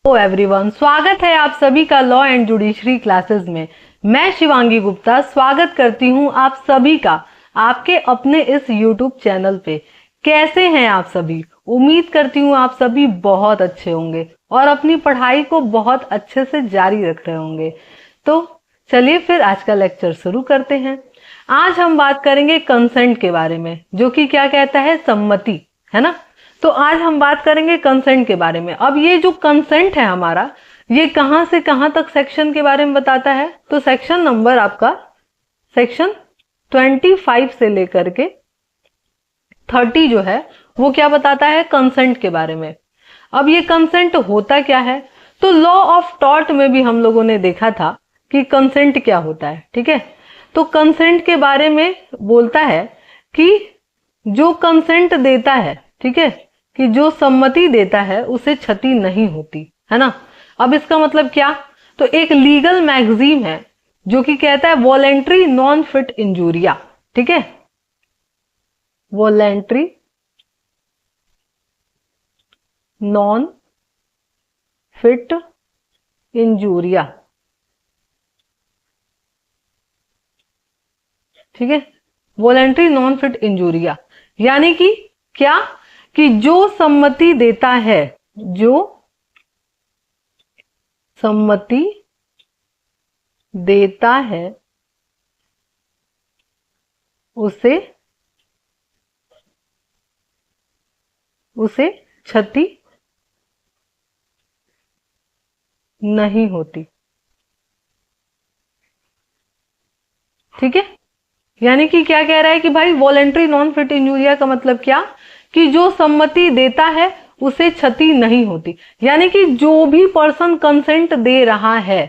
Hello everyone, स्वागत है आप सभी का लॉ एंड जुडिशरी क्लासेस में। मैं शिवांगी गुप्ता स्वागत करती हूं आप सभी का आपके अपने इस यूट्यूब चैनल पे। कैसे हैं आप सभी? उम्मीद करती हूं आप सभी बहुत अच्छे होंगे और अपनी पढ़ाई को बहुत अच्छे से जारी रख रहे होंगे। तो चलिए फिर आज का लेक्चर शुरू करते हैं। आज हम बात करेंगे कंसेंट के बारे में, जो कि क्या कहता है, सम्मति, है ना। तो आज हम बात करेंगे कंसेंट के बारे में। अब ये जो कंसेंट है हमारा, ये कहां से कहां तक सेक्शन के बारे में बताता है? तो सेक्शन नंबर आपका सेक्शन 25 से लेकर के 30 जो है वो क्या बताता है? कंसेंट के बारे में। अब ये कंसेंट होता क्या है? तो लॉ ऑफ टॉर्ट में भी हम लोगों ने देखा था कि कंसेंट क्या होता है, ठीक है। तो कंसेंट के बारे में बोलता है कि जो कंसेंट देता है, ठीक है, कि जो सम्मति देता है उसे क्षति नहीं होती, है ना। अब इसका मतलब क्या? तो एक लीगल मैगजीम है जो कि कहता है वॉलेंट्री नॉन फिट इंजूरिया, ठीक है, वॉलेंट्री नॉन फिट इंजूरिया, ठीक है, वॉलेंट्री नॉन फिट इंजूरिया। यानी कि क्या? कि जो सम्मति देता है, जो सम्मति देता है उसे क्षति नहीं होती, ठीक है। यानी कि क्या कह रहा है कि भाई वॉलेंट्री नॉन फिट इंजूरिया का मतलब क्या? कि जो सम्मति देता है उसे क्षति नहीं होती। यानी कि जो भी पर्सन कंसेंट दे रहा है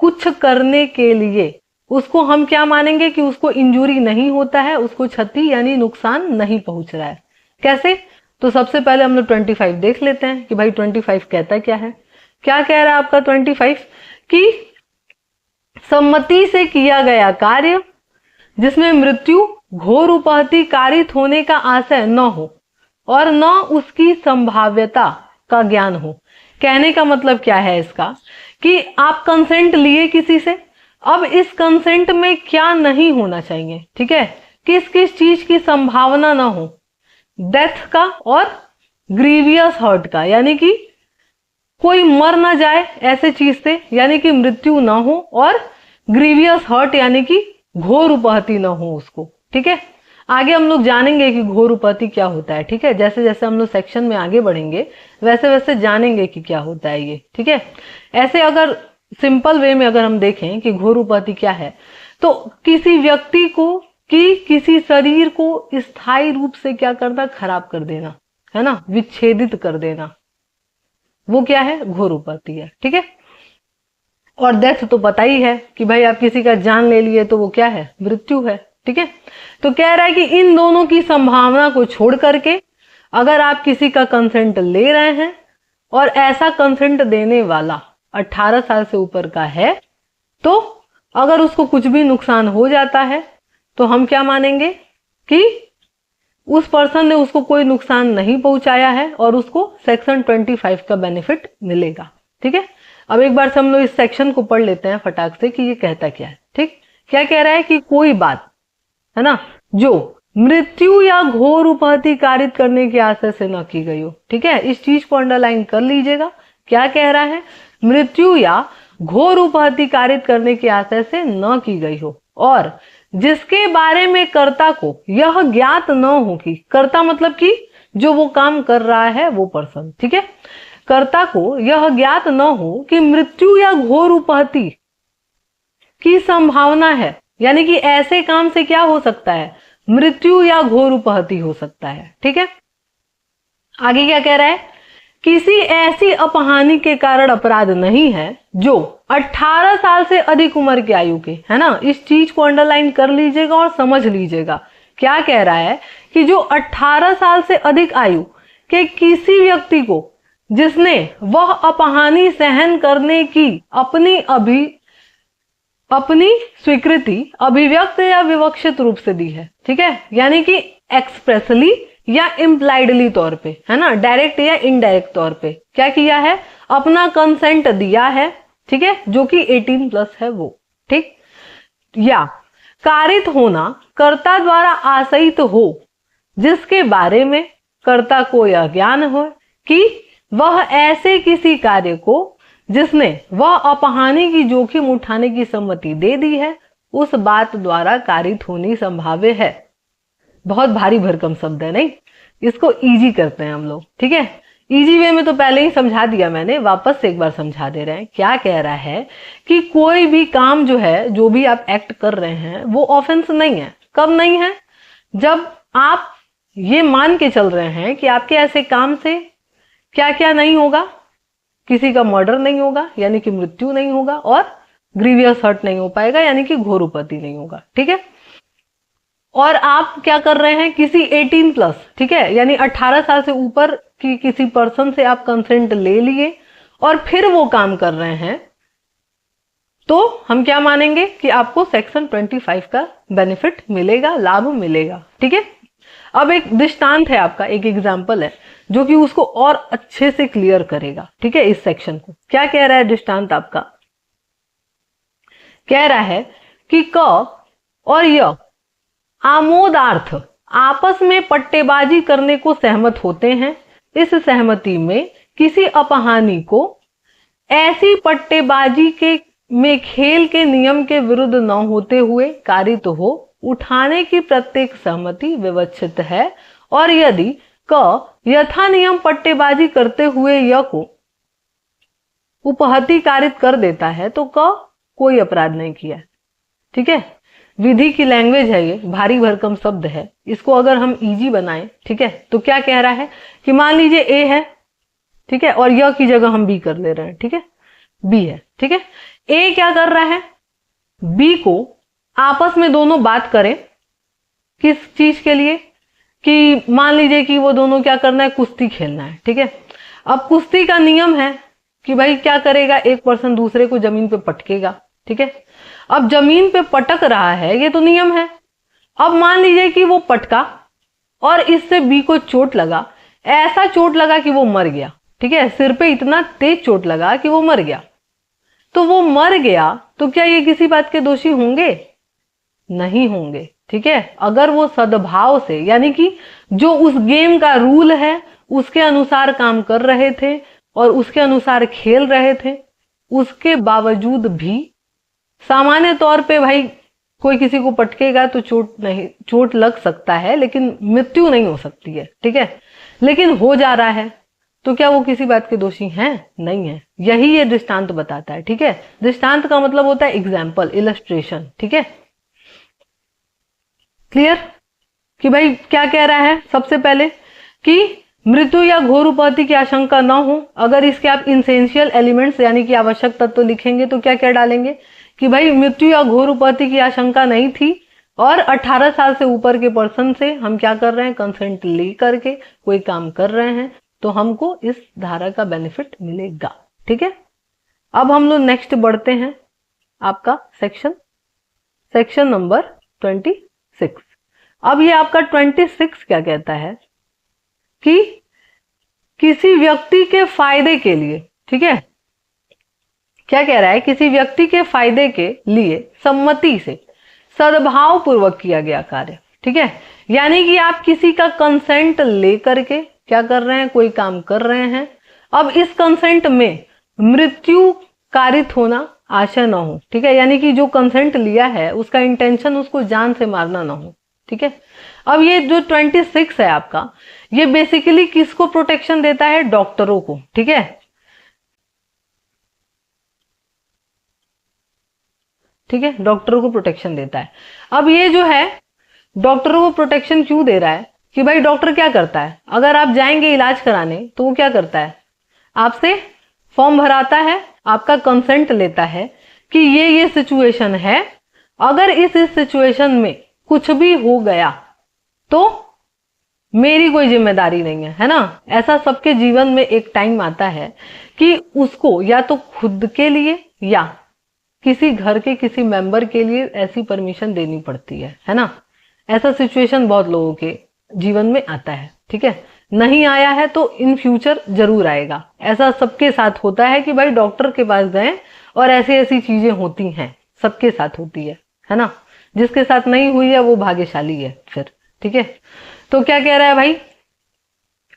कुछ करने के लिए, उसको हम क्या मानेंगे कि उसको इंजूरी नहीं होता है, उसको क्षति यानी नुकसान नहीं पहुंच रहा है। कैसे? तो सबसे पहले हम लोग 25 देख लेते हैं कि भाई 25 कहता क्या है। क्या कह रहा है आपका 25? कि सम्मति से किया गया कार्य जिसमें मृत्यु, घोर उपहति कारित होने का आशय न हो और न उसकी संभाव्यता का ज्ञान हो। कहने का मतलब क्या है इसका? कि आप कंसेंट लिए किसी से, अब इस कंसेंट में क्या नहीं होना चाहिए, ठीक है, किस किस चीज की संभावना ना हो? डेथ का और ग्रीवियस हर्ट का, यानी कि कोई मर ना जाए ऐसे चीज से, यानी कि मृत्यु ना हो, और ग्रीवियस हर्ट यानी कि घोर उपहति ना हो उसको, ठीक है। आगे हम लोग जानेंगे कि घोर उपहति क्या होता है, ठीक है। जैसे जैसे हम लोग सेक्शन में आगे बढ़ेंगे वैसे वैसे जानेंगे कि क्या होता है ये, ठीक है। ऐसे अगर सिंपल वे में अगर हम देखें कि घोर उपहति क्या है, तो किसी व्यक्ति को कि किसी शरीर को स्थायी रूप से क्या करना, खराब कर देना, है ना, विच्छेदित कर देना, वो क्या है? घोर उपहति है, ठीक है। और डेथ तो पता ही है कि भाई आप किसी का जान ले लिए तो वो क्या है? मृत्यु है, ठीक है। तो कह रहा है कि इन दोनों की संभावना को छोड़ करके अगर आप किसी का कंसेंट ले रहे हैं और ऐसा कंसेंट देने वाला 18 साल से ऊपर का है, तो अगर उसको कुछ भी नुकसान हो जाता है तो हम क्या मानेंगे कि उस पर्सन ने उसको कोई नुकसान नहीं पहुंचाया है और उसको सेक्शन 25 का बेनिफिट मिलेगा, ठीक है। अब एक बार से हम लोग इस सेक्शन को पढ़ लेते हैं फटाक से कि ये कहता क्या है, ठीक। क्या कह रहा है कि कोई बात, है ना, जो मृत्यु या घोर उपहति कारित करने के आशय से न की गई हो, ठीक है। इस चीज को अंडरलाइन कर लीजिएगा। क्या कह रहा है? मृत्यु या घोर उपहति कारित करने के आशय से न की गई हो और जिसके बारे में कर्ता को यह ज्ञात न हो कि, कर्ता मतलब कि जो वो काम कर रहा है वो पर्सन, ठीक है, कर्ता को यह ज्ञात न हो कि मृत्यु या घोर उपहति की संभावना है। यानी कि ऐसे काम से क्या हो सकता है? मृत्यु या घोर उपहति हो सकता है, ठीक है। आगे क्या कह रहा है? किसी ऐसी अपहानि के कारण अपराध नहीं है जो 18 साल से अधिक उम्र की आयु के, है ना, इस चीज को अंडरलाइन कर लीजिएगा और समझ लीजिएगा। क्या कह रहा है कि जो 18 साल से अधिक आयु के किसी व्यक्ति को जिसने वह अपहानि सहन करने की अपनी स्वीकृति अभिव्यक्त या विवक्षित रूप से दी है, ठीक है, यानी कि एक्सप्रेसली या इम्प्लाइडली तौर पे, है ना, डायरेक्ट या इनडायरेक्ट तौर पे क्या किया है, अपना कंसेंट दिया है, ठीक है, जो कि 18+ है वो, ठीक। या कारित होना कर्ता द्वारा आशयित हो जिसके बारे में कर्ता को यह ज्ञान हो कि वह ऐसे किसी कार्य को जिसने वह अपहानि की जोखिम उठाने की सम्मति दे दी है उस बात द्वारा कारित होनी संभाव्य है। बहुत भारी भरकम शब्द है नहीं, इसको इजी करते हैं हम लोग, ठीक है। इजी वे में तो पहले ही समझा दिया मैंने, वापस से एक बार समझा दे रहे हैं। क्या कह रहा है कि कोई भी काम जो है, जो भी आप एक्ट कर रहे हैं वो ऑफेंस नहीं है। कब नहीं है? जब आप ये मान के चल रहे हैं कि आपके ऐसे काम से क्या क्या नहीं होगा, किसी का मर्डर नहीं होगा यानी कि मृत्यु नहीं होगा, और ग्रीवियस हर्ट नहीं हो पाएगा यानी कि घोर उपति नहीं होगा, ठीक है। और आप क्या कर रहे हैं, किसी 18+, ठीक है, यानी 18 साल से ऊपर की किसी पर्सन से आप कंसेंट ले लिए और फिर वो काम कर रहे हैं, तो हम क्या मानेंगे कि आपको सेक्शन 25 का बेनिफिट मिलेगा, लाभ मिलेगा, ठीक है। अब एक दृष्टांत है आपका, एक एग्जाम्पल है जो कि उसको और अच्छे से क्लियर करेगा, ठीक है, इस सेक्शन को। क्या कह रहा है दृष्टांत आपका? कह रहा है कि क और य आमोदार्थ आपस में पट्टेबाजी करने को सहमत होते हैं। इस सहमति में किसी अपहानी को ऐसी पट्टेबाजी के में खेल के नियम के विरुद्ध न होते हुए कारित हो उठाने की प्रत्येक सहमति विवक्षित है, और यदि क यथा नियम पट्टेबाजी करते हुए य को उपहति कारित कर देता है तो क कोई अपराध नहीं किया, ठीक है। विधि की लैंग्वेज है ये, भारी भरकम शब्द है, इसको अगर हम इजी बनाएं, ठीक है, तो क्या कह रहा है कि मान लीजिए ए है, ठीक है, और य की जगह हम बी कर ले रहे हैं, ठीक है, बी है, ठीक है। ए क्या कर रहा है, बी को आपस में दोनों बात करें, किस चीज के लिए, कि मान लीजिए कि वो दोनों क्या करना है, कुश्ती खेलना है, ठीक है। अब कुश्ती का नियम है कि भाई क्या करेगा, एक पर्सन दूसरे को जमीन पे पटकेगा, ठीक है। अब जमीन पे पटक रहा है, ये तो नियम है। अब मान लीजिए कि वो पटका और इससे बी को चोट लगा, ऐसा चोट लगा कि वो मर गया, ठीक है, सिर पे इतना तेज चोट लगा कि वो मर गया। तो वो मर गया तो क्या ये किसी बात के दोषी होंगे? नहीं होंगे, ठीक है। अगर वो सद्भाव से, यानी कि जो उस गेम का रूल है उसके अनुसार काम कर रहे थे और उसके अनुसार खेल रहे थे, उसके बावजूद भी सामान्य तौर पे भाई कोई किसी को पटकेगा तो चोट लग सकता है लेकिन मृत्यु नहीं हो सकती है, ठीक है। लेकिन हो जा रहा है तो क्या वो किसी बात के दोषी हैं? नहीं है। यही ये दृष्टांत बताता है, ठीक है। दृष्टांत का मतलब होता है एग्जाम्पल, इलस्ट्रेशन, ठीक है। क्लियर कि भाई क्या कह रहा है? सबसे पहले कि मृत्यु या घोर उपहति की आशंका न हो। अगर इसके आप इसेंशियल एलिमेंट्स यानी कि आवश्यक तत्व लिखेंगे तो क्या क्या डालेंगे कि भाई मृत्यु या घोर उपहति की आशंका नहीं थी और 18 साल से ऊपर के पर्सन से हम क्या कर रहे हैं, कंसेंट ले करके कोई काम कर रहे हैं, तो हमको इस धारा का बेनिफिट मिलेगा, ठीक है। अब हम लोग नेक्स्ट बढ़ते हैं, आपका सेक्शन नंबर 26। अब ये आपका 26 क्या कहता है कि किसी व्यक्ति के फायदे के लिए, ठीक है, क्या कह रहा है, किसी व्यक्ति के फायदे के लिए सम्मति से सद्भाव पूर्वक किया गया कार्य, ठीक है। यानी कि आप किसी का कंसेंट लेकर के क्या कर रहे हैं, कोई काम कर रहे हैं। अब इस कंसेंट में मृत्यु कारित होना आशय ना हो, ठीक है, यानी कि जो कंसेंट लिया है उसका इंटेंशन उसको जान से मारना ना हो, ठीक है। अब ये जो 26 है आपका, ये बेसिकली किसको प्रोटेक्शन देता है? डॉक्टरों को, ठीक है, ठीक है, डॉक्टरों को प्रोटेक्शन देता है। अब ये जो है डॉक्टरों को प्रोटेक्शन क्यों दे रहा है कि भाई डॉक्टर क्या करता है, अगर आप जाएंगे इलाज कराने तो वो क्या करता है, आपसे फॉर्म भराता है, आपका कंसेंट लेता है कि ये सिचुएशन है, अगर इस सिचुएशन में कुछ भी हो गया तो मेरी कोई जिम्मेदारी नहीं है ना। ऐसा सबके जीवन में एक टाइम आता है कि उसको या तो खुद के लिए या किसी घर के किसी मेंबर के लिए ऐसी परमिशन देनी पड़ती है ना। ऐसा सिचुएशन बहुत लोगों के जीवन में आता है, ठीक है। नहीं आया है तो इन फ्यूचर जरूर आएगा। ऐसा सबके साथ होता है कि भाई डॉक्टर के पास गए और ऐसी ऐसी चीजें होती हैं, सबके साथ होती है ना। जिसके साथ नहीं हुई है वो भाग्यशाली है फिर। ठीक है, तो क्या कह रहा है भाई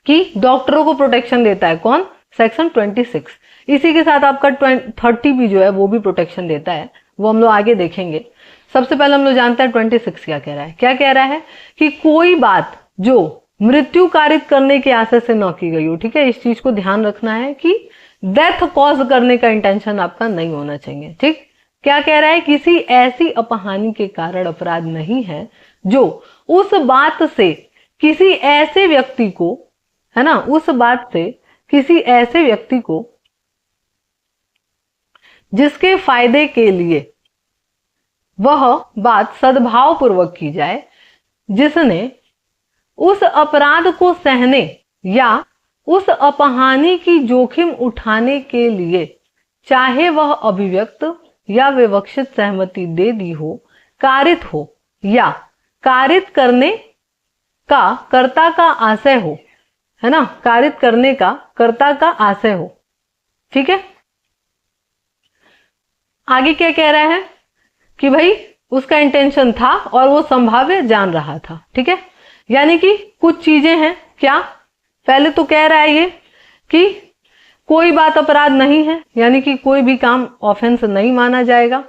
कि डॉक्टरों को प्रोटेक्शन देता है कौन? सेक्शन 26। इसी के साथ आपका 30 भी जो है वो भी प्रोटेक्शन देता है, वो हम लोग आगे देखेंगे। सबसे पहले हम लोग जानते हैं 26 क्या कह रहा है। क्या कह रहा है कि कोई बात जो मृत्यु कारित करने के आशय से न की गई हो। ठीक है, इस चीज को ध्यान रखना है कि डेथ कॉज करने का इंटेंशन आपका नहीं होना चाहिए। ठीक, क्या कह रहा है? किसी ऐसी अपहानि के कारण अपराध नहीं है जो उस बात से किसी ऐसे व्यक्ति को, है ना, उस बात से किसी ऐसे व्यक्ति को जिसके फायदे के लिए वह बात सद्भाव पूर्वक की जाए, जिसने उस अपराध को सहने या उस अपहानि की जोखिम उठाने के लिए चाहे वह अभिव्यक्त या विवक्षित सहमति दे दी हो, कारित हो या कारित करने का कर्ता का आशय हो, है ना, कारित करने का कर्ता का आशय हो। ठीक है, आगे क्या कह रहा है कि भाई उसका इंटेंशन था और वो संभाव्य जान रहा था। ठीक है, यानी कि कुछ चीजें हैं। क्या? पहले तो कह रहा है ये कि कोई बात अपराध नहीं है, यानी कि कोई भी काम ऑफेंस नहीं माना जाएगा।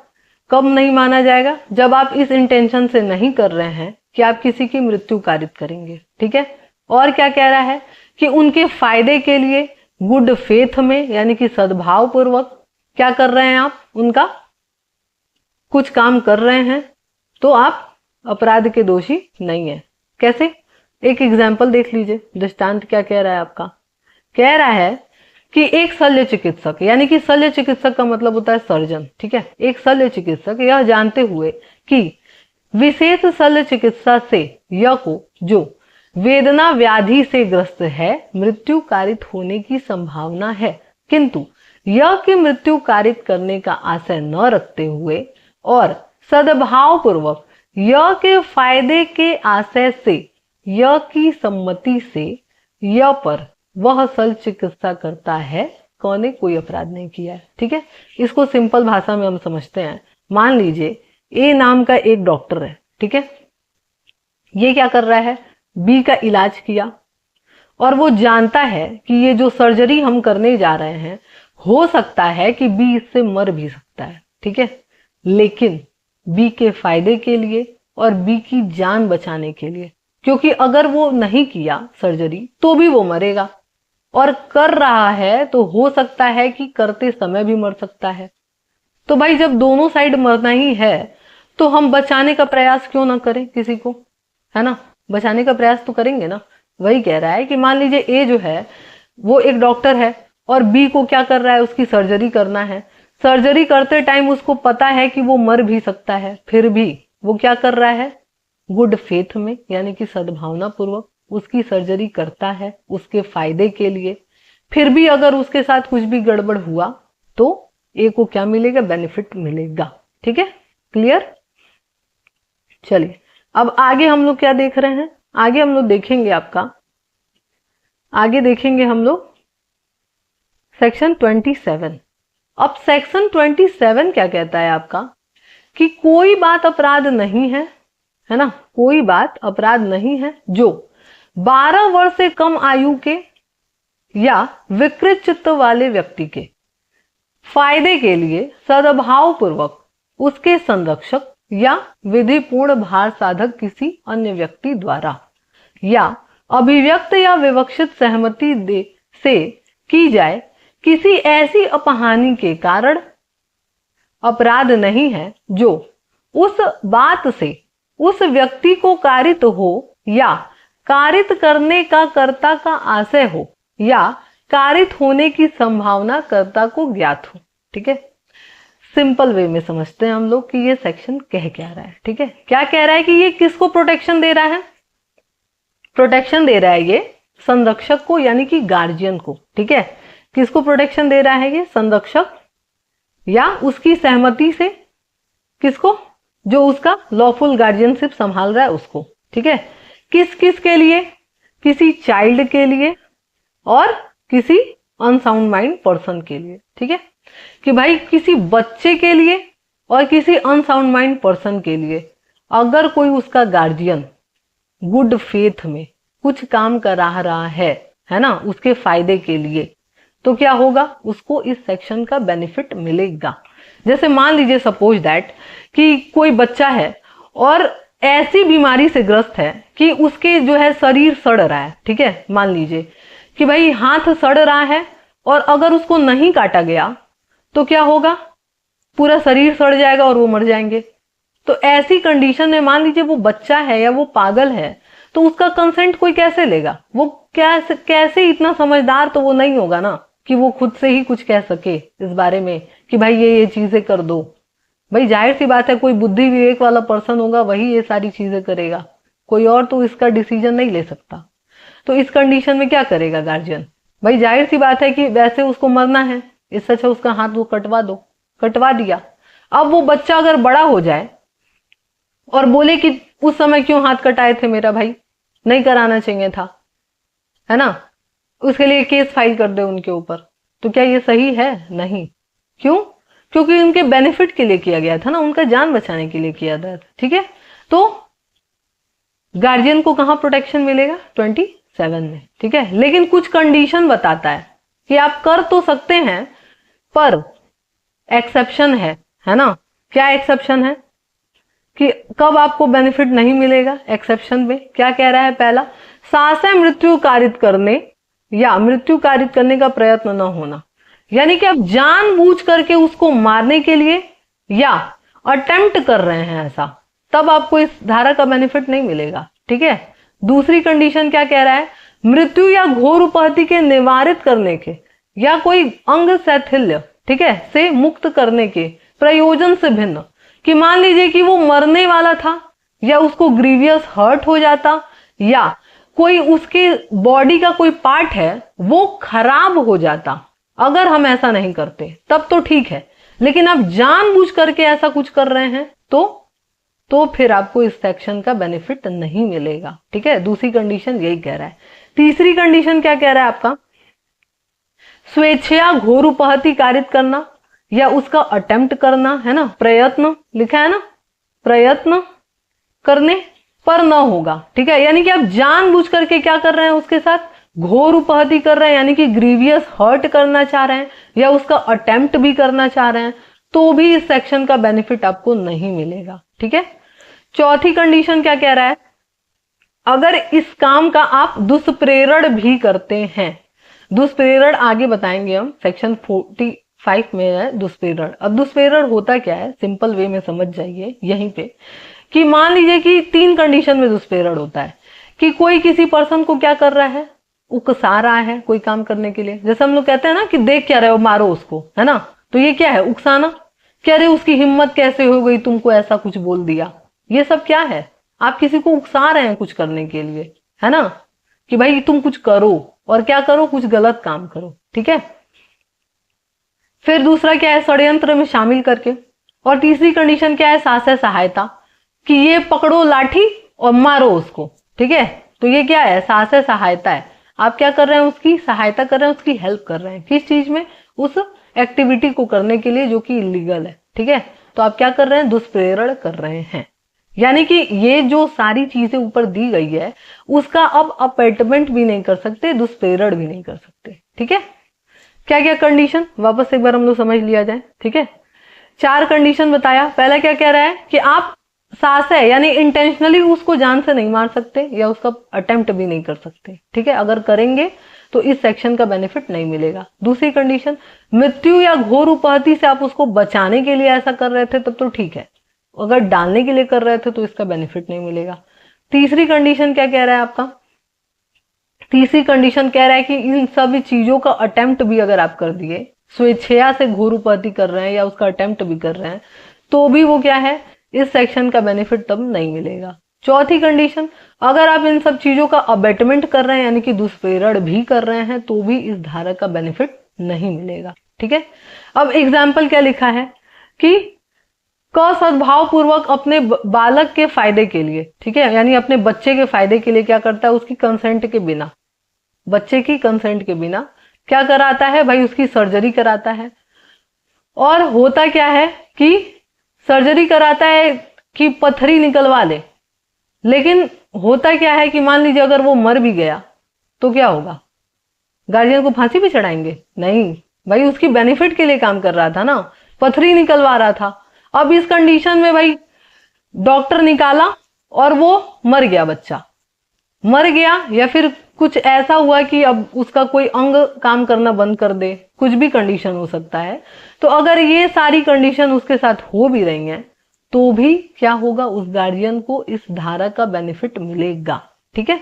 कब नहीं माना जाएगा? जब आप इस इंटेंशन से नहीं कर रहे हैं कि आप किसी की मृत्यु कारित करेंगे। ठीक है, और क्या कह रहा है कि उनके फायदे के लिए गुड फेथ में, यानी कि सद्भाव पूर्वक क्या कर रहे हैं आप, उनका कुछ काम कर रहे हैं, तो आप अपराध के दोषी नहीं है। कैसे? एक एग्जाम्पल देख लीजिए। दृष्टांत क्या कह रहा है आपका? कह रहा है कि एक शल्य चिकित्सक, यानी कि शल्य चिकित्सक का मतलब होता है सर्जन। ठीक है, एक शल्य चिकित्सक यह जानते हुए कि विशेष शल्य चिकित्सा से यह को जो वेदना व्याधि से ग्रस्त है मृत्यु कारित होने की संभावना है, किंतु यह की मृत्यु कारित करने का आशय न रखते हुए और सद्भाव पूर्वक यह के फायदे के आशय से यह की सम्मति से यह पर वह शल्य चिकित्सा करता है, कौन ने कोई अपराध नहीं किया है। ठीक है, इसको सिंपल भाषा में हम समझते हैं। मान लीजिए ए नाम का एक डॉक्टर है। ठीक है, ये क्या कर रहा है? बी का इलाज किया और वो जानता है कि ये जो सर्जरी हम करने जा रहे हैं हो सकता है कि बी इससे मर भी सकता है। ठीक है, लेकिन बी के फायदे के लिए और बी की जान बचाने के लिए, क्योंकि अगर वो नहीं किया सर्जरी तो भी वो मरेगा, और कर रहा है तो हो सकता है कि करते समय भी मर सकता है। तो भाई जब दोनों साइड मरना ही है तो हम बचाने का प्रयास क्यों ना करें किसी को, है ना, बचाने का प्रयास तो करेंगे ना। वही कह रहा है कि मान लीजिए ए जो है वो एक डॉक्टर है और बी को क्या कर रहा है, उसकी सर्जरी करना है। सर्जरी करते टाइम उसको पता है कि वो मर भी सकता है, फिर भी वो क्या कर रहा है, गुड फेथ में, यानी कि सद्भावना पूर्वक उसकी सर्जरी करता है उसके फायदे के लिए। फिर भी अगर उसके साथ कुछ भी गड़बड़ हुआ तो ए को क्या मिलेगा, बेनिफिट मिलेगा। ठीक है, क्लियर। चलिए अब आगे हम लोग क्या देख रहे हैं, आगे हम लोग देखेंगे आपका, आगे देखेंगे हम लोग सेक्शन 27। अब सेक्शन 27 क्या कहता है आपका कि कोई बात अपराध नहीं है, है ना, कोई बात अपराध नहीं है जो 12 वर्ष से कम आयु के या विकृत चित्त वाले व्यक्ति के फायदे के लिए सद्भाव पूर्वक उसके संरक्षक या विधिपूर्ण भार साधक किसी अन्य व्यक्ति द्वारा या अभिव्यक्त या विवक्षित सहमति से की जाए किसी ऐसी अपहानि के कारण अपराध नहीं है जो उस बात से उस व्यक्ति को कारित हो या कारित करने का कर्ता का आशय हो या कारित होने की संभावना कर्ता को ज्ञात हो। ठीक है, सिंपल वे में समझते हैं हम लोग कि ये सेक्शन कह क्या रहा है। ठीक है, क्या कह रहा है कि ये किसको प्रोटेक्शन दे रहा है, प्रोटेक्शन दे रहा है ये संरक्षक को, यानी कि गार्जियन को। ठीक है, किसको प्रोटेक्शन दे रहा है ये, संरक्षक या उसकी सहमति से, किसको, जो उसका लॉफुल गार्जियनशिप संभाल रहा है उसको। ठीक है, किस किस के लिए, किसी चाइल्ड के लिए और किसी अनसाउंड माइंड पर्सन के लिए। ठीक है, कि भाई किसी बच्चे के लिए और किसी अनसाउंड माइंड पर्सन के लिए अगर कोई उसका गार्जियन गुड फेथ में कुछ काम करा रहा है ना, उसके फायदे के लिए, तो क्या होगा, उसको इस सेक्शन का बेनिफिट मिलेगा। जैसे मान लीजिए सपोज दैट कि कोई बच्चा है और ऐसी बीमारी से ग्रस्त है कि उसके जो है शरीर सड़ रहा है। ठीक है, मान लीजिए कि भाई हाथ सड़ रहा है और अगर उसको नहीं काटा गया तो क्या होगा, पूरा शरीर सड़ जाएगा और वो मर जाएंगे। तो ऐसी कंडीशन में मान लीजिए वो बच्चा है या वो पागल है, तो उसका कंसेंट कोई कैसे लेगा, वो कैसे इतना समझदार तो वो नहीं होगा ना कि वो खुद से ही कुछ कह सके इस बारे में कि भाई ये चीजें कर दो। भाई जाहिर सी बात है, कोई बुद्धि विवेक वाला पर्सन होगा वही ये सारी चीजें करेगा, कोई और तो इसका डिसीजन नहीं ले सकता। तो इस कंडीशन में क्या करेगा गार्जियन, भाई जाहिर सी बात है कि वैसे उसको मरना है, इससे अच्छा उसका हाथ वो कटवा दो, कटवा दिया। अब वो बच्चा अगर बड़ा हो जाए और बोले कि उस समय क्यों हाथ कटाए थे मेरा भाई, नहीं कराना चाहिए था, है ना, उसके लिए केस फाइल कर दे उनके ऊपर, तो क्या ये सही है? नहीं। क्यों? क्योंकि उनके बेनिफिट के लिए किया गया था ना, उनका जान बचाने के लिए किया था। ठीक है, तो गार्जियन को कहां प्रोटेक्शन मिलेगा? 27 में। ठीक है, लेकिन कुछ कंडीशन बताता है कि आप कर तो सकते हैं पर एक्सेप्शन है ना। क्या एक्सेप्शन है कि कब आपको बेनिफिट नहीं मिलेगा? एक्सेप्शन में क्या कह रहा है? पहला, सासे मृत्यु कारित करने या मृत्यु कारित करने का प्रयत्न न होना, यानी कि आप जानबूझ करके उसको मारने के लिए या अटेम्प्ट कर रहे हैं ऐसा, तब आपको इस धारा का बेनिफिट नहीं मिलेगा। ठीक है, दूसरी कंडीशन क्या कह रहा है? मृत्यु या घोर उपहति के निवारित करने के या कोई अंग शैथिल्य, ठीक है, से मुक्त करने के प्रयोजन से भिन्न, कि मान लीजिए कि वो मरने वाला था या उसको ग्रीवियस हर्ट हो जाता या कोई उसके बॉडी का कोई पार्ट है वो खराब हो जाता, अगर हम ऐसा नहीं करते तब तो ठीक है, लेकिन आप जानबूझ करके ऐसा कुछ कर रहे हैं तो फिर आपको इस सेक्शन का बेनिफिट नहीं मिलेगा। ठीक है, दूसरी कंडीशन यही कह रहा है। तीसरी कंडीशन क्या कह रहा है आपका? स्वेच्छया घोर उपहति कारित करना या उसका अटेम्प्ट करना, है ना, प्रयत्न लिखा है ना, प्रयत्न करने पर न होगा। ठीक है, यानी कि आप जानबूझ करके क्या कर रहे हैं उसके साथ? घोर उपहति कर रहे हैं, यानी कि ग्रीवियस हर्ट करना चाह रहे हैं या उसका अटेम्प्ट भी करना चाह रहे हैं, तो भी इस सेक्शन का बेनिफिट आपको नहीं मिलेगा। ठीक है, चौथी कंडीशन क्या कह रहा है? अगर इस काम का आप दुष्प्रेरण भी करते हैं, दुष्प्रेरण आगे बताएंगे हम, सेक्शन 45 में है दुष्प्रेरण। अब दुष्प्रेरण होता क्या है, सिंपल वे में समझ जाइए यहीं पे, कि मान लीजिए कि 3 कंडीशन में दुष्प्रेरण होता है कि कोई किसी पर्सन को क्या कर रहा है, उकसा रहा है कोई काम करने के लिए। जैसे हम लोग कहते हैं ना कि देख क्या रहे हो, मारो उसको, है ना, तो ये क्या है? उकसाना। कह रहे उसकी हिम्मत कैसे हो गई, तुमको ऐसा कुछ बोल दिया, ये सब क्या है? आप किसी को उकसा रहे हैं कुछ करने के लिए, है ना, कि भाई तुम कुछ करो, और क्या करो? कुछ गलत काम करो। ठीक है, फिर दूसरा क्या है? षड्यंत्र में शामिल करके। और तीसरी कंडीशन क्या है? सासे सहायता, कि ये पकड़ो लाठी और मारो उसको। ठीक है, तो ये क्या है? सासे सहायता है। आप क्या कर रहे हैं? उसकी सहायता कर रहे हैं, उसकी हेल्प कर रहे हैं। किस चीज में? उस एक्टिविटी को करने के लिए जो कि इलीगल है। ठीक है, तो आप क्या कर रहे हैं? दुष्प्रेरण कर रहे हैं। यानी कि ये जो सारी चीजें ऊपर दी गई है उसका अब अपेटमेंट भी नहीं कर सकते, दुष्प्रेरण भी नहीं कर सकते। ठीक है, क्या क्या कंडीशन वापस एक बार हम लोग समझ लिया जाए। ठीक है, 4 कंडीशन बताया। पहला क्या कह रहा है कि आप सासे यानी इंटेंशनली उसको जान से नहीं मार सकते या उसका अटेम्प्ट भी नहीं कर सकते। ठीक है, अगर करेंगे तो इस सेक्शन का बेनिफिट नहीं मिलेगा। दूसरी कंडीशन, मृत्यु या घोर उपहति से आप उसको बचाने के लिए ऐसा कर रहे थे तब तो ठीक है, अगर डालने के लिए कर रहे थे तो इसका बेनिफिट नहीं मिलेगा। तीसरी कंडीशन क्या कह रहा है आपका? तीसरी कंडीशन कह रहा है कि इन सभी चीजों का अटेम्प्ट भी अगर आप कर दिए, स्वेच्छया से घोर उपहति कर रहे हैं या उसका अटेम्प्ट भी कर रहे हैं, तो भी वो क्या है? इस सेक्शन का बेनिफिट तब नहीं मिलेगा। चौथी कंडीशन, अगर आप इन सब चीजों का अबेटमेंट कर रहे हैं यानी कि दुष्प्रेरण भी कर रहे हैं, तो भी इस धारा का बेनिफिट नहीं मिलेगा। ठीक है, अब एग्जाम्पल क्या लिखा है कि क सद्भाव पूर्वक अपने बालक के फायदे के लिए, ठीक है, यानी अपने बच्चे के फायदे के लिए क्या करता है, उसकी कंसेंट के बिना, बच्चे की कंसेंट के बिना क्या कराता है भाई, उसकी सर्जरी कराता है। और होता क्या है कि सर्जरी कराता है कि पथरी निकलवा ले, लेकिन होता क्या है कि मान लीजिए अगर वो मर भी गया तो क्या होगा, गार्जियन को फांसी पे चढ़ाएंगे? नहीं भाई, उसकी बेनिफिट के लिए काम कर रहा था ना, पथरी निकलवा रहा था। अब इस कंडीशन में भाई डॉक्टर निकाला और वो मर गया, बच्चा मर गया, या फिर कुछ ऐसा हुआ कि अब उसका कोई अंग काम करना बंद कर दे, कुछ भी कंडीशन हो सकता है। तो अगर ये सारी कंडीशन उसके साथ हो भी रही हैं तो भी क्या होगा, उस गार्जियन को इस धारा का बेनिफिट मिलेगा। ठीक है,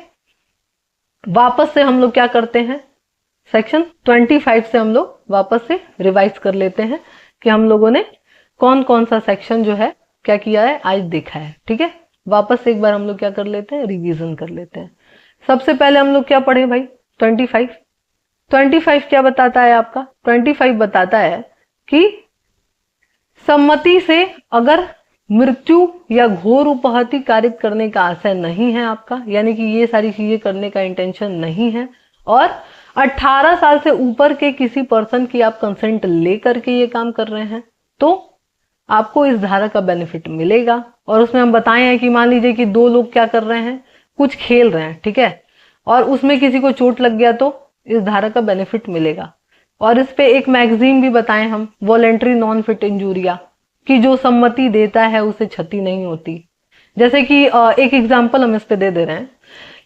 वापस से हम लोग क्या करते हैं, सेक्शन 25 से हम लोग वापस से रिवाइज कर लेते हैं कि हम लोगों ने कौन कौन सा सेक्शन जो है क्या किया है, आज देखा है। ठीक है, वापस से एक बार हम लोग क्या कर लेते हैं, रिवीजन कर लेते हैं। सबसे पहले हम लोग क्या पढ़े भाई, 25 क्या बताता है आपका, 25 बताता है कि सम्मति से अगर मृत्यु या घोर उपहति कारित करने का आशय नहीं है आपका, यानी कि ये सारी चीजें करने का इंटेंशन नहीं है, और 18 साल से ऊपर के किसी पर्सन की आप कंसेंट लेकर के ये काम कर रहे हैं, तो आपको इस धारा का बेनिफिट मिलेगा। और उसमें हम बताए हैं कि मान लीजिए कि दो लोग क्या कर रहे हैं, कुछ खेल रहे हैं, ठीक है, और उसमें किसी को चोट लग गया तो इस धारा का बेनिफिट मिलेगा। और इस पे एक मैगजीन भी बताएं हम, वॉलेंट्री नॉन फिट इंजूरिया, कि जो सम्मति देता है उसे क्षति नहीं होती। जैसे कि एक एग्जाम्पल हम इस पे दे रहे हैं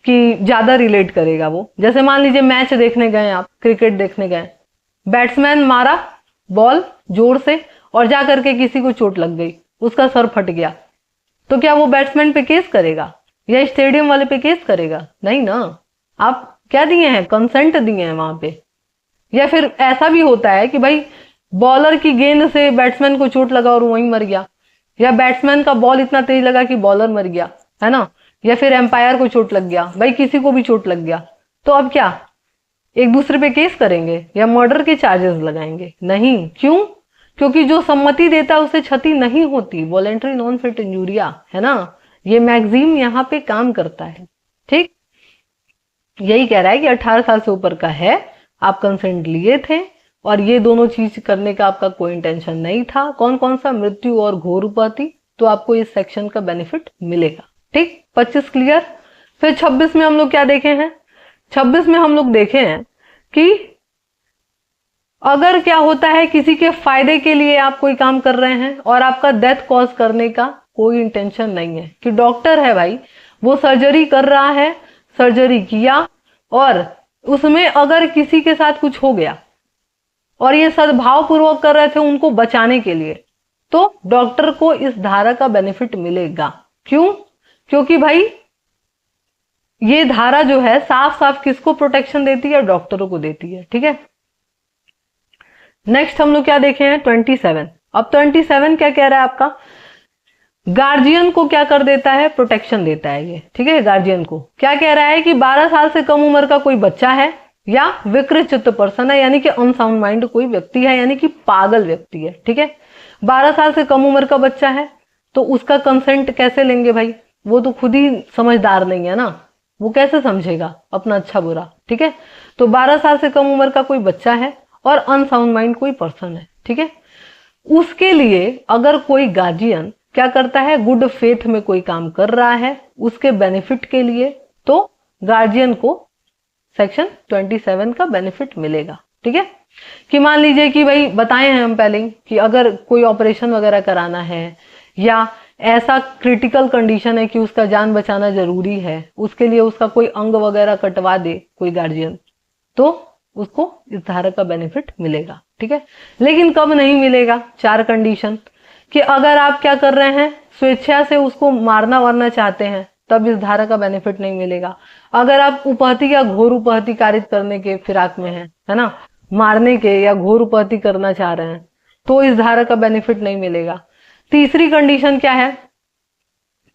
कि ज्यादा रिलेट करेगा वो। जैसे मान लीजिए मैच देखने गए आप, क्रिकेट देखने गए, बैट्समैन मारा बॉल जोर से और जा करके किसी को चोट लग गई, उसका सर फट गया, तो क्या वो बैट्समैन पे केस करेगा या स्टेडियम वाले पे केस करेगा? नहीं ना, आप क्या दिए हैं, कंसेंट दिए हैं वहां पे। या फिर ऐसा भी होता है कि भाई बॉलर की गेंद से बैट्समैन को चोट लगा और वहीं मर गया, या बैट्समैन का बॉल इतना तेज लगा कि बॉलर मर गया, है ना, या फिर एम्पायर को चोट लग गया, भाई किसी को भी चोट लग गया, तो अब क्या एक दूसरे पे केस करेंगे या मर्डर के चार्जेस लगाएंगे? नहीं। क्यों? क्योंकि जो सम्मति देता है उसे क्षति नहीं होती, वॉलेंट्री नॉन फिट इंजूरिया, है ना, ये मैगजीन यहाँ पे काम करता है। ठीक, यही कह रहा है कि 18 साल से ऊपर का है, आप कंसेंट लिए थे और ये दोनों चीज करने का आपका कोई इंटेंशन नहीं था, कौन कौन सा, मृत्यु और घोर उपहति, तो आपको इस सेक्शन का बेनिफिट मिलेगा। ठीक, 25 क्लियर। फिर 26 में हम लोग क्या देखे हैं, 26 में हम लोग देखे हैं कि अगर क्या होता है, किसी के फायदे के लिए आप कोई काम कर रहे हैं और आपका डेथ कॉज करने का कोई इंटेंशन नहीं है, कि डॉक्टर है भाई, वो सर्जरी कर रहा है, सर्जरी किया और उसमें अगर किसी के साथ कुछ हो गया और ये सद्भाव पूर्वक कर रहे थे उनको बचाने के लिए, तो डॉक्टर को इस धारा का बेनिफिट मिलेगा। क्यों? क्योंकि भाई ये धारा जो है साफ साफ किसको प्रोटेक्शन देती है, डॉक्टरों को देती है। ठीक है, नेक्स्ट हम लोग क्या देखे हैं, 27। अब 27 क्या कह रहा है आपका, गार्जियन को क्या कर देता है, प्रोटेक्शन देता है ये। ठीक है, गार्जियन को क्या कह रहा है कि 12 साल से कम उम्र का कोई बच्चा है या विकृत चित्त पर्सन है, यानी कि अनसाउंड माइंड कोई व्यक्ति है, यानी कि पागल व्यक्ति है। ठीक है, 12 साल से कम उम्र का बच्चा है तो उसका कंसेंट कैसे लेंगे भाई, वो तो खुद ही समझदार नहीं है ना, वो कैसे समझेगा अपना अच्छा बुरा। ठीक है, तो 12 साल से कम उम्र का कोई बच्चा है और अनसाउंड माइंड कोई पर्सन है। ठीक है, उसके लिए अगर कोई गार्जियन क्या करता है, गुड फेथ में कोई काम कर रहा है उसके बेनिफिट के लिए, तो गार्जियन को सेक्शन 27 का बेनिफिट मिलेगा। ठीक है, कि मान लीजिए कि भाई बताए हैं हम पहले कि अगर कोई ऑपरेशन वगैरह कराना है या ऐसा क्रिटिकल कंडीशन है कि उसका जान बचाना जरूरी है, उसके लिए उसका कोई अंग वगैरह कटवा दे कोई गार्जियन, तो उसको इस धारा का बेनिफिट मिलेगा। ठीक है, लेकिन कब नहीं मिलेगा, 4 कंडीशन, कि अगर आप क्या कर रहे हैं, स्वेच्छा से उसको मारना वारना चाहते हैं तब इस धारा का बेनिफिट नहीं मिलेगा। अगर आप उपहति या घोर उपहति कारित करने के फिराक में हैं, है ना, मारने के या घोर उपहति करना चाह रहे हैं, तो इस धारा का बेनिफिट नहीं मिलेगा। तीसरी कंडीशन क्या है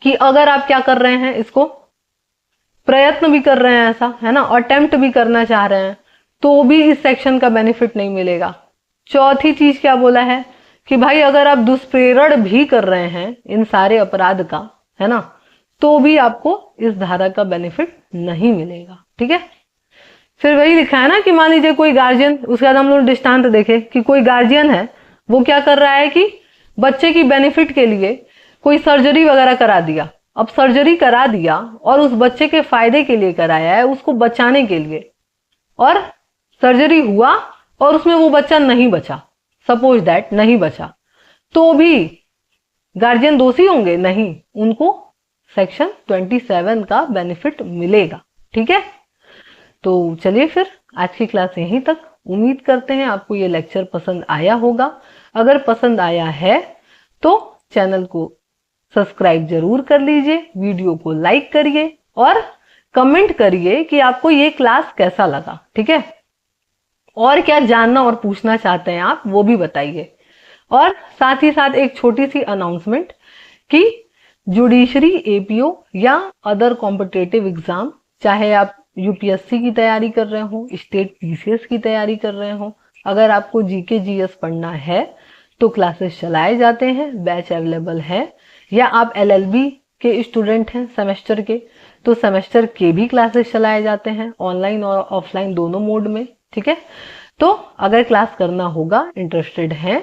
कि अगर आप क्या कर रहे हैं, इसको प्रयत्न भी कर रहे हैं ऐसा, है ना, अटेम्प्ट भी करना चाह रहे हैं, तो भी इस सेक्शन का बेनिफिट नहीं मिलेगा। चौथी चीज क्या बोला है कि भाई अगर आप दुष्प्रेरण भी कर रहे हैं इन सारे अपराध का, है ना, तो भी आपको इस धारा का बेनिफिट नहीं मिलेगा। ठीक है। फिर वही लिखा है ना कि मान लीजिए कोई गार्जियन, उसके बाद हम लोग दृष्टांत देखे कि कोई गार्जियन है, वो क्या कर रहा है कि बच्चे की बेनिफिट के लिए कोई सर्जरी वगैरह करा दिया। अब सर्जरी करा दिया और उस बच्चे के फायदे के लिए कराया है, उसको बचाने के लिए, और सर्जरी हुआ और उसमें वो बच्चा नहीं बचा, सपोज दैट नहीं बचा, तो भी गार्जियन दोषी होंगे? नहीं, उनको सेक्शन 27 का बेनिफिट मिलेगा। ठीक है। तो चलिए फिर आज की क्लास यहीं तक। उम्मीद करते हैं आपको ये लेक्चर पसंद आया होगा। अगर पसंद आया है तो चैनल को सब्सक्राइब जरूर कर लीजिए, वीडियो को लाइक करिए और कमेंट करिए कि आपको ये क्लास कैसा लगा। ठीक है। और क्या जानना और पूछना चाहते हैं आप, वो भी बताइए। और साथ ही साथ एक छोटी सी अनाउंसमेंट कि जुडिशरी एपीओ या अदर कॉम्पिटिटिव एग्जाम, चाहे आप यूपीएससी की तैयारी कर रहे हो, स्टेट पीसीएस की तैयारी कर रहे हो, अगर आपको जीके जीएस पढ़ना है तो क्लासेस चलाए जाते हैं, बैच अवेलेबल है। या आप एलएलबी के स्टूडेंट हैं सेमेस्टर के, तो सेमेस्टर के भी क्लासेस चलाए जाते हैं, ऑनलाइन और ऑफलाइन दोनों मोड में। ठीक है। तो अगर क्लास करना होगा, इंटरेस्टेड हैं,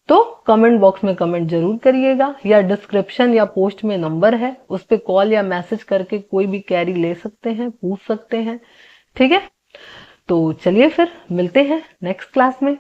तो कमेंट बॉक्स में कमेंट जरूर करिएगा, या डिस्क्रिप्शन या पोस्ट में नंबर है, उस पर कॉल या मैसेज करके कोई भी क्वेरी ले सकते हैं, पूछ सकते हैं। ठीक है। तो चलिए फिर मिलते हैं नेक्स्ट क्लास में।